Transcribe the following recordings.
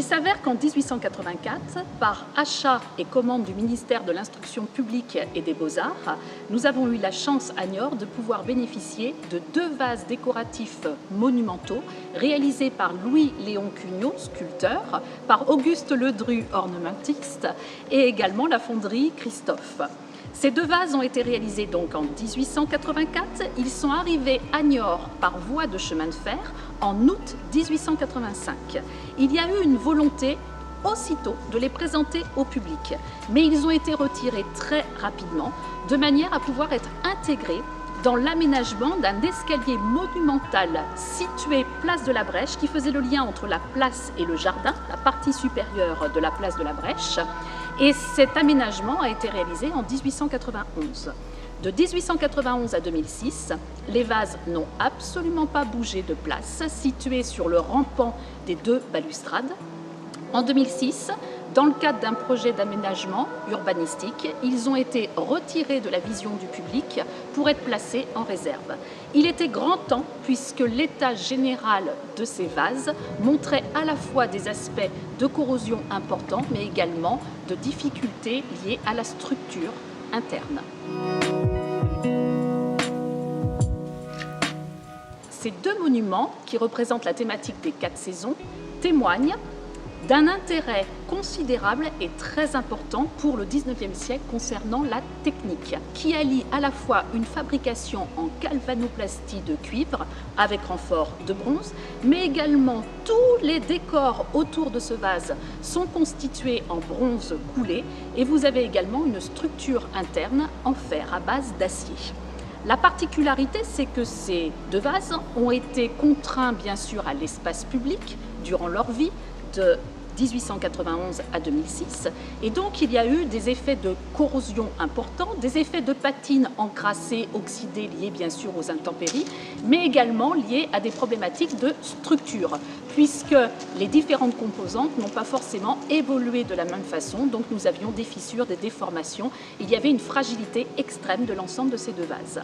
Il s'avère qu'en 1884, par achat et commande du ministère de l'Instruction publique et des Beaux-Arts, nous avons eu la chance à Niort de pouvoir bénéficier de 2 vases décoratifs monumentaux réalisés par Louis-Léon Cugnot, sculpteur, par Auguste Ledru, ornementiste, et également la fonderie Christophe. Ces 2 vases ont été réalisés donc en 1884. Ils sont arrivés à Niort par voie de chemin de fer en août 1885. Il y a eu une volonté aussitôt de les présenter au public, mais ils ont été retirés très rapidement de manière à pouvoir être intégrés dans l'aménagement d'un escalier monumental situé place de la Brèche qui faisait le lien entre la place et le jardin, la partie supérieure de la place de la Brèche. Et cet aménagement a été réalisé en 1891. De 1891 à 2006, les vases n'ont absolument pas bougé de place, situés sur le rampant des 2 balustrades. En 2006, dans le cadre d'un projet d'aménagement urbanistique, ils ont été retirés de la vision du public pour être placés en réserve. Il était grand temps puisque l'état général de ces vases montrait à la fois des aspects de corrosion importants, mais également de difficultés liées à la structure interne. Ces 2 monuments, qui représentent la thématique des 4 saisons, témoignent d'un intérêt considérable et très important pour le 19e siècle concernant la technique, qui allie à la fois une fabrication en galvanoplastie de cuivre avec renfort de bronze, mais également tous les décors autour de ce vase sont constitués en bronze coulé et vous avez également une structure interne en fer à base d'acier. La particularité, c'est que ces 2 vases ont été contraints bien sûr à l'espace public durant leur vie, de 1891 à 2006, et donc il y a eu des effets de corrosion importants, des effets de patine encrassée, oxydée liés bien sûr aux intempéries, mais également liés à des problématiques de structure, puisque les différentes composantes n'ont pas forcément évolué de la même façon, donc nous avions des fissures, des déformations, il y avait une fragilité extrême de l'ensemble de ces 2 vases.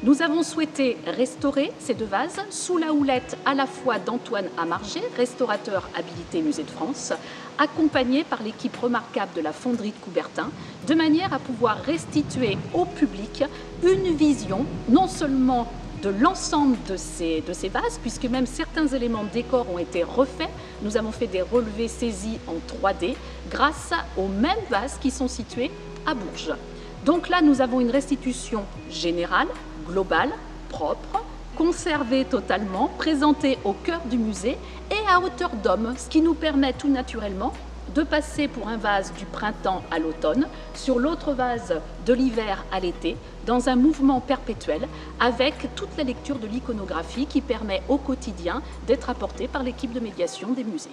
Nous avons souhaité restaurer ces 2 vases sous la houlette à la fois d'Antoine Amargé, restaurateur habilité Musée de France, accompagné par l'équipe remarquable de la fonderie de Coubertin, de manière à pouvoir restituer au public une vision non seulement de l'ensemble de ces vases, puisque même certains éléments de décor ont été refaits. Nous avons fait des relevés saisis en 3D grâce aux mêmes vases qui sont situés à Bourges. Donc là, nous avons une restitution générale, globale, propre, conservée totalement, présentée au cœur du musée et à hauteur d'homme, ce qui nous permet tout naturellement de passer pour un vase du printemps à l'automne, sur l'autre vase de l'hiver à l'été, dans un mouvement perpétuel avec toute la lecture de l'iconographie qui permet au quotidien d'être apportée par l'équipe de médiation des musées.